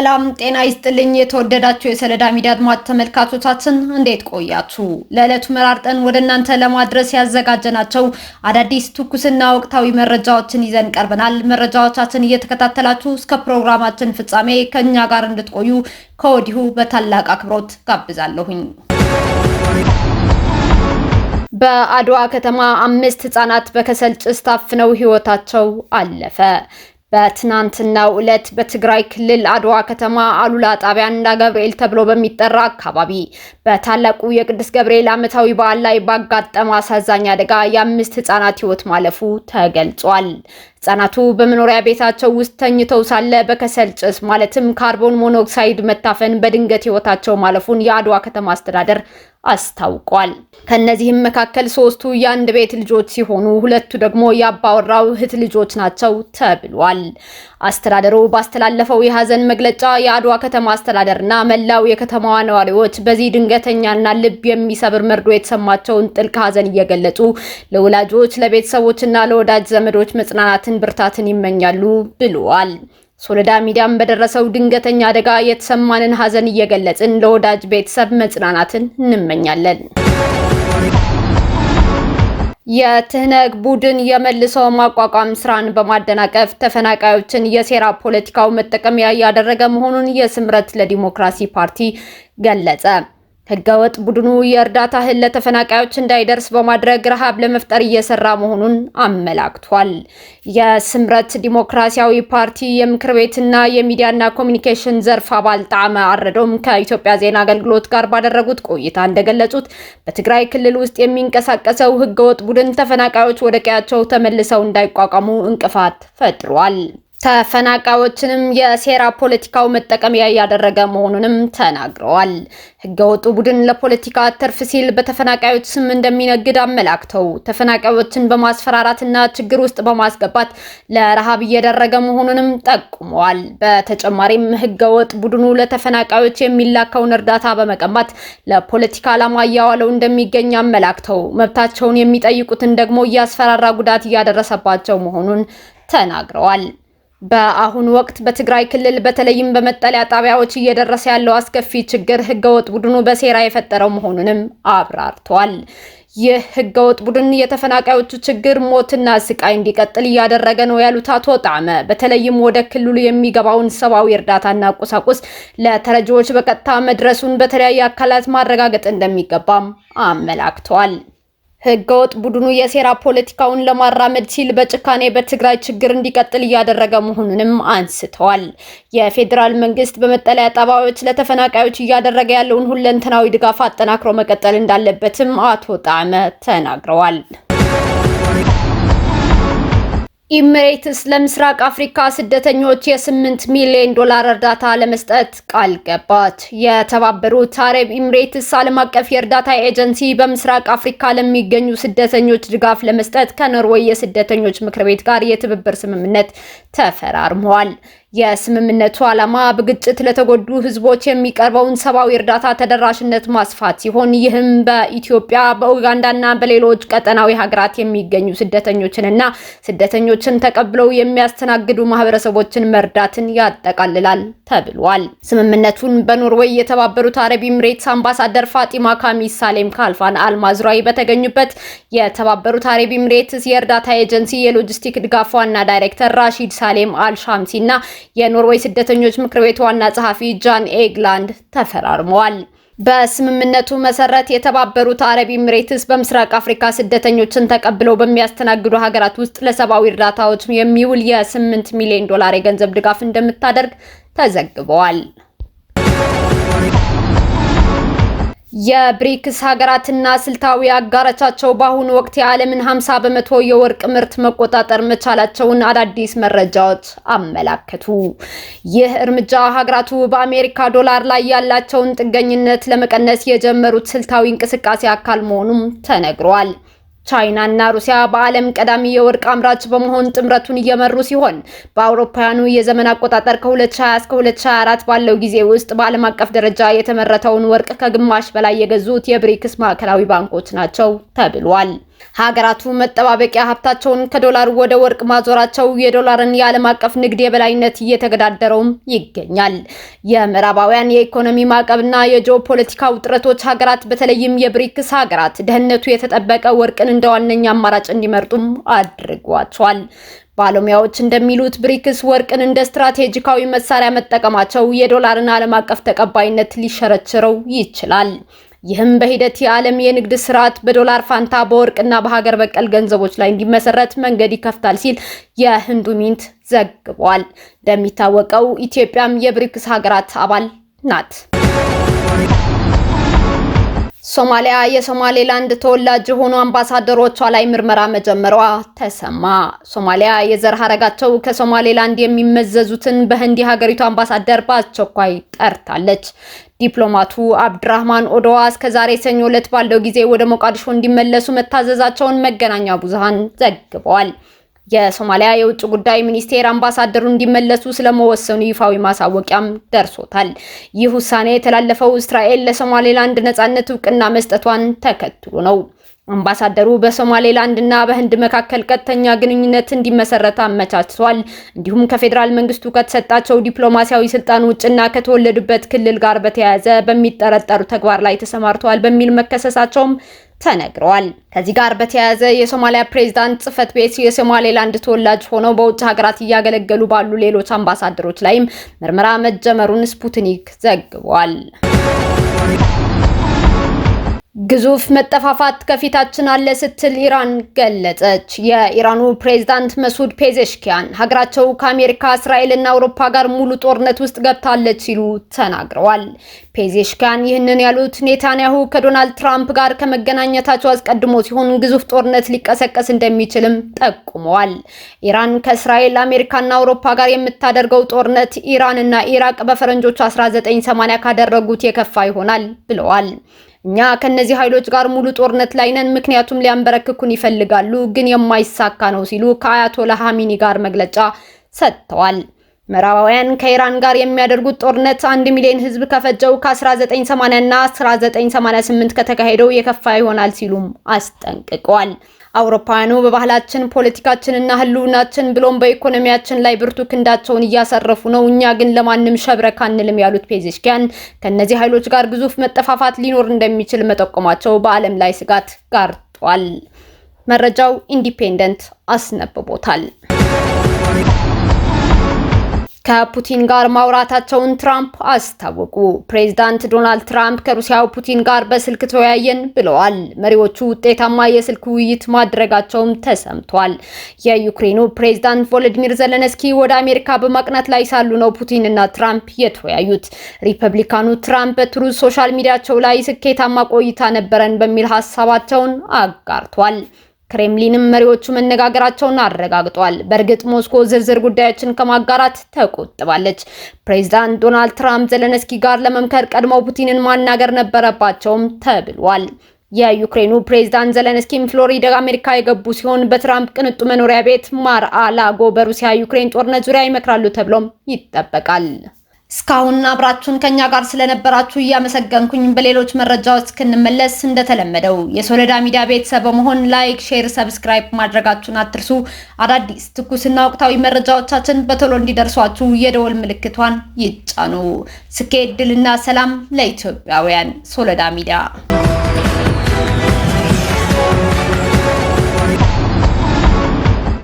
ሰላም ጤና ይስጥልኝ። የተወደዳችሁ የሰለዳ ሚዲያ አድማጭ ተመልካቾቻችን እንዴት ቆያችሁ? ለዕለቱ መራርጠን ወደ እናንተ ለማድረስ ያዘጋጀናቸው አዳዲስ ትኩስና ወቅታዊ መረጃዎችን ይዘን ቀርበናል። መረጃዎቻችን እየተከታተላችሁ እስከ ፕሮግራማችን ፍጻሜ ከኛ ጋር እንድትቆዩ ከወዲሁ በታላቅ አክብሮት ጋብዛለሁኝ። በአድዋ ከተማ 5 ህጻናት በከሰል ጭስ ታፍነው ህይወታቸው አለፈ። በትናንትናው ዕለት በትግራይ ክልል አድዋ ከተማ አሉላ ጣቢያ እንዳ ገብርኤል ተብሎ በሚጠራ አካባቢ በታላቁ የቅዱስ ገብርኤል ዓመታዊ በዓል ላይ ባጋጠመ አሳዛኝ አደጋ የ5 ህጻናት ህይወት ማለፉ ተገልጿል። ህጻናቱ በመኖሪያ ቤታቸው ውስጥ ተኝተው ሳለ በከሰል ጭስ ማለትም ካርቦን ሞኖክሳይድ መታፈን በድንገት ህይወታቸው ማለፉን የአድዋ ከተማ አስተዳደር አስታውቋል። ከነዚህም መካከል 3ቱ የአንድ ቤት ልጆች ሲሆኑ 2ቱ ደግሞ የአባወራው እህት ልጆች ናቸው ተብሏል። አስተዳደሩ ባስተላለፈው የሀዘን መግለጫ የአድዋ ከተማ አስተዳደርና መላው የከተማዋ ነዋሪዎች በዚህ ድንገተኛና ልብ የሚሰብር መርዶ የተሰማቸውን ጥልቅ ሀዘን እየገለጹ ለወላጆች፣ ለቤተሰቦችና ለወዳጅ ዘመዶች መጽናናትን፣ ብርታትን ይመኛሉ ብለዋል። ሶለዳ ሚዲያም በደረሰው ድንገተኛ አደጋ የተሰማንን ሀዘን እየገለጽን ለወዳጅ ቤተሰብ መጽናናትን እንመኛለን። የትህነግ ቡድን የመልሶ ማቋቋም ስራን በማደናቀፍ ተፈናቃዮችን የሴራ ፖለቲካው መጠቀሚያ ያደረገ መሆኑን የስምረት ለዲሞክራሲ ፓርቲ ገለጸ። ህገወጥ ቡድኑ የእርዳታ እህል ለተፈናቃዮች እንዳይደርስ በማድረግ ረሃብ ለመፍጠር እየሰራ መሆኑን አመላክቷል። የስምረት ዲሞክራሲያዊ ፓርቲ የምክር ቤትና የሚዲያና ኮሚኒኬሽን ዘርፍ አባል ጣዕመ አረዶም ከኢትዮጵያ ዜና አገልግሎት ጋር ባደረጉት ቆይታ እንደገለጹት በትግራይ ክልል ውስጥ የሚንቀሳቀሰው ህገወጥ ቡድን ተፈናቃዮች ወደ ቀያቸው ተመልሰው እንዳይቋቋሙ እንቅፋት ፈጥሯል። ተፈናቃዮችንም የሴራ ፖለቲካው መጠቀሚያ ያደረገ መሆኑንም ተናግረዋል። ህገወጡ ቡድን ለፖለቲካ ትርፍ ሲል በተፈናቃዮች ስም እንደሚነግድ አመላክተው ተፈናቃዮችን በማስፈራራትና ችግር ውስጥ በማስገባት ለረሃብ እየደረገ መሆኑንም ጠቁመዋል። በተጨማሪም ህገወጥ ቡድኑ ለተፈናቃዮች የሚላከውን እርዳታ በመቀማት ለፖለቲካ ዓላማ እያዋለው እንደሚገኝ አመላክተው መብታቸውን የሚጠይቁትን ደግሞ እያስፈራራ ጉዳት እያደረሰባቸው መሆኑን ተናግረዋል። በአሁኑ ወቅት በትግራይ ክልል በተለይም በመጠለያ ጣቢያዎች እየደረሰ ያለው አስከፊ ችግር ህገወጥ ቡድኑ በሴራ የፈጠረው መሆኑንም አብራርተዋል። ይህ ህገወጥ ቡድን የተፈናቃዮቹ ችግር፣ ሞትና ስቃይ እንዲቀጥል እያደረገ ነው ያሉት አቶ ጣዕመ በተለይም ወደ ክልሉ የሚገባውን ሰብአዊ እርዳታና ቁሳቁስ ለተረጂዎች በቀጥታ መድረሱን በተለያየ አካላት ማረጋገጥ እንደሚገባም አመላክተዋል። ህገወጥ ቡድኑ የሴራ ፖለቲካውን ለማራመድ ሲል በጭካኔ በትግራይ ችግር እንዲቀጥል እያደረገ መሆኑንም አንስተዋል። የፌዴራል መንግስት በመጠለያ ጣቢያዎች ለተፈናቃዮች እያደረገ ያለውን ሁለንተናዊ ድጋፍ አጠናክሮ መቀጠል እንዳለበትም አቶ ጣዕመ ተናግረዋል። ኢሚሬትስ ለምስራቅ አፍሪካ ስደተኞች የ8 ሚሊዮን ዶላር እርዳታ ለመስጠት ቃል ገባች። የተባበሩት አረብ ኢሚሬትስ ዓለም አቀፍ የእርዳታ ኤጀንሲ በምስራቅ አፍሪካ ለሚገኙ ስደተኞች ድጋፍ ለመስጠት ከኖርዌይ የስደተኞች ምክር ቤት ጋር የትብብር ስምምነት ተፈራርመዋል። የስምምነቱ ዓላማ በግጭት ለተጎዱ ህዝቦች የሚቀርበውን ሰብአዊ እርዳታ ተደራሽነት ማስፋት ሲሆን ይህም በኢትዮጵያ፣ በኡጋንዳና በሌሎች ቀጠናዊ ሀገራት የሚገኙ ስደተኞችንና ስደተኞችን ተቀብለው የሚያስተናግዱ ማህበረሰቦችን መርዳትን ያጠቃልላል ተብሏል። ስምምነቱን በኖርዌይ የተባበሩት አረብ ኤሚሬትስ አምባሳደር ፋጢማ ካሚስ ሳሌም ካልፋን አልማዝራዊ በተገኙበት የተባበሩት አረብ ኤሚሬትስ የእርዳታ ኤጀንሲ የሎጂስቲክ ድጋፍ ዋና ዳይሬክተር ራሺድ ሳሌም አልሻምሲና የኖርዌይ ስደተኞች ምክር ቤት ዋና ጸሐፊ ጃን ኤግላንድ ተፈራርመዋል። በስምምነቱ መሰረት የተባበሩት አረብ ኤሚሬትስ በምስራቅ አፍሪካ ስደተኞችን ተቀብለው በሚያስተናግዱ ሀገራት ውስጥ ለሰብአዊ እርዳታዎች የሚውል የ8 ሚሊዮን ዶላር የገንዘብ ድጋፍ እንደምታደርግ ተዘግበዋል። የብሪክስ ሀገራትና ስልታዊ አጋሮቻቸው በአሁኑ ወቅት የዓለምን 50 በመቶ የወርቅ ምርት መቆጣጠር መቻላቸውን አዳዲስ መረጃዎች አመላከቱ። ይህ እርምጃ ሀገራቱ በአሜሪካ ዶላር ላይ ያላቸውን ጥገኝነት ለመቀነስ የጀመሩት ስልታዊ እንቅስቃሴ አካል መሆኑም ተነግሯል። ቻይና እና ሩሲያ በዓለም ቀዳሚ የወርቅ አምራች በመሆን ጥምረቱን እየመሩ ሲሆን በአውሮፓውያኑ የዘመን አቆጣጠር ከ2020 እስከ 2024 ባለው ጊዜ ውስጥ በዓለም አቀፍ ደረጃ የተመረተውን ወርቅ ከግማሽ በላይ የገዙት የብሪክስ ማዕከላዊ ባንኮች ናቸው ተብሏል። ሀገራቱ መጠባበቂያ ሀብታቸውን ከዶላር ወደ ወርቅ ማዞራቸው የዶላርን የዓለም አቀፍ ንግድ የበላይነት እየተገዳደረውም ይገኛል። የምዕራባውያን የኢኮኖሚ ማዕቀብና የጂኦፖለቲካ ውጥረቶች ሀገራት በተለይም የብሪክስ ሀገራት ደህንነቱ የተጠበቀ ወርቅን እንደ ዋነኛ አማራጭ እንዲመርጡም አድርጓቸዋል። ባለሙያዎች እንደሚሉት ብሪክስ ወርቅን እንደ ስትራቴጂካዊ መሳሪያ መጠቀማቸው የዶላርን ዓለም አቀፍ ተቀባይነት ሊሸረችረው ይችላል። ይህም በሂደት የዓለም የንግድ ስርዓት በዶላር ፋንታ በወርቅና በሀገር በቀል ገንዘቦች ላይ እንዲመሰረት መንገድ ይከፍታል ሲል የህንዱ ሚንት ዘግቧል። እንደሚታወቀው ኢትዮጵያም የብሪክስ ሀገራት አባል ናት። ሶማሊያ የሶማሌላንድ ተወላጅ የሆኑ አምባሳደሮቿ ላይ ምርመራ መጀመሯ ተሰማ። ሶማሊያ የዘር ሐረጋቸው ከሶማሌላንድ የሚመዘዙትን በህንድ የሀገሪቱ አምባሳደር በአስቸኳይ ጠርታለች። ዲፕሎማቱ አብድራህማን ኦዶዋ እስከዛሬ ሰኞ ዕለት ባለው ጊዜ ወደ ሞቃዲሾ እንዲመለሱ መታዘዛቸውን መገናኛ ብዙሃን ዘግበዋል። የሶማሊያ የውጭ ጉዳይ ሚኒስቴር አምባሳደሩ እንዲመለሱ ስለመወሰኑ ይፋዊ ማሳወቂያም ደርሶታል። ይህ ውሳኔ የተላለፈው እስራኤል ለሶማሌላንድ ነጻነት እውቅና መስጠቷን ተከትሎ ነው። አምባሳደሩ በሶማሌላንድ እና በህንድ መካከል ቀጥተኛ ግንኙነት እንዲመሰረት አመቻችቷል። እንዲሁም ከፌዴራል መንግስቱ ከተሰጣቸው ዲፕሎማሲያዊ ስልጣን ውጭና ከተወለዱበት ክልል ጋር በተያያዘ በሚጠረጠሩ ተግባር ላይ ተሰማርተዋል በሚል መከሰሳቸውም ተነግረዋል። ከዚህ ጋር በተያያዘ የሶማሊያ ፕሬዝዳንት ጽህፈት ቤት የሶማሌላንድ ተወላጅ ሆነው በውጭ ሀገራት እያገለገሉ ባሉ ሌሎች አምባሳደሮች ላይም ምርመራ መጀመሩን ስፑትኒክ ዘግቧል። ግዙፍ መጠፋፋት ከፊታችን አለ ስትል ኢራን ገለጸች። የኢራኑ ፕሬዝዳንት መሱድ ፔዜሽኪያን ሀገራቸው ከአሜሪካ፣ እስራኤልና አውሮፓ ጋር ሙሉ ጦርነት ውስጥ ገብታለች ሲሉ ተናግረዋል። ፔዜሽኪያን ይህንን ያሉት ኔታንያሁ ከዶናልድ ትራምፕ ጋር ከመገናኘታቸው አስቀድሞ ሲሆን ግዙፍ ጦርነት ሊቀሰቀስ እንደሚችልም ጠቁመዋል። ኢራን ከእስራኤል፣ አሜሪካና አውሮፓ ጋር የምታደርገው ጦርነት ኢራንና ኢራቅ በፈረንጆቹ 1980 ካደረጉት የከፋ ይሆናል ብለዋል። እኛ ከነዚህ ኃይሎች ጋር ሙሉ ጦርነት ላይ ነን፣ ምክንያቱም ሊያንበረክኩን ይፈልጋሉ፣ ግን የማይሳካ ነው ሲሉ ከአያቶላ ሀሚኒ ጋር መግለጫ ሰጥተዋል። ምዕራባውያን ከኢራን ጋር የሚያደርጉት ጦርነት 1 ሚሊዮን ሕዝብ ከፈጀው ከ1980 እና 1988 ከተካሄደው የከፋ ይሆናል ሲሉም አስጠንቅቀዋል። አውሮፓውያኑ በባህላችን፣ ፖለቲካችንና ህልውናችን ብሎም በኢኮኖሚያችን ላይ ብርቱ ክንዳቸውን እያሰረፉ ነው፣ እኛ ግን ለማንም ሸብረክ አንልም ያሉት ፔዜሽኪያን ከነዚህ ኃይሎች ጋር ግዙፍ መጠፋፋት ሊኖር እንደሚችል መጠቆማቸው በዓለም ላይ ስጋት ጋርጧል። መረጃው ኢንዲፔንደንት አስነብቦታል። ከፑቲን ጋር ማውራታቸውን ትራምፕ አስታወቁ። ፕሬዝዳንት ዶናልድ ትራምፕ ከሩሲያው ፑቲን ጋር በስልክ ተወያየን ብለዋል። መሪዎቹ ውጤታማ የስልክ ውይይት ማድረጋቸውም ተሰምቷል። የዩክሬኑ ፕሬዝዳንት ቮሎዲሚር ዘለንስኪ ወደ አሜሪካ በማቅናት ላይ ሳሉ ነው ፑቲን እና ትራምፕ የተወያዩት። ሪፐብሊካኑ ትራምፕ በትሩዝ ሶሻል ሚዲያቸው ላይ ስኬታማ ቆይታ ነበረን በሚል ሀሳባቸውን አጋርቷል። ክሬምሊንም መሪዎቹ መነጋገራቸውን አረጋግጧል። በእርግጥ ሞስኮ ዝርዝር ጉዳዮችን ከማጋራት ተቆጥባለች። ፕሬዝዳንት ዶናልድ ትራምፕ ዘለንስኪ ጋር ለመምከር ቀድመው ፑቲንን ማናገር ነበረባቸውም ተብሏል። የዩክሬኑ ፕሬዝዳንት ዘለንስኪም ፍሎሪዳ አሜሪካ የገቡ ሲሆን በትራምፕ ቅንጡ መኖሪያ ቤት ማር አ ላጎ በሩሲያ ዩክሬን ጦርነት ዙሪያ ይመክራሉ ተብሎም ይጠበቃል። እስካሁን አብራችሁን ከኛ ጋር ስለነበራችሁ እያመሰገንኩኝ በሌሎች መረጃዎች እስክንመለስ እንደተለመደው የሶለዳ ሚዲያ ቤተሰብ በመሆን ላይክ፣ ሼር፣ ሰብስክራይብ ማድረጋችሁን አትርሱ። አዳዲስ ትኩስና ወቅታዊ መረጃዎቻችን በቶሎ እንዲደርሷችሁ የደወል ምልክቷን ይጫኑ። ስኬት፣ ድልና ሰላም ለኢትዮጵያውያን። ሶለዳ ሚዲያ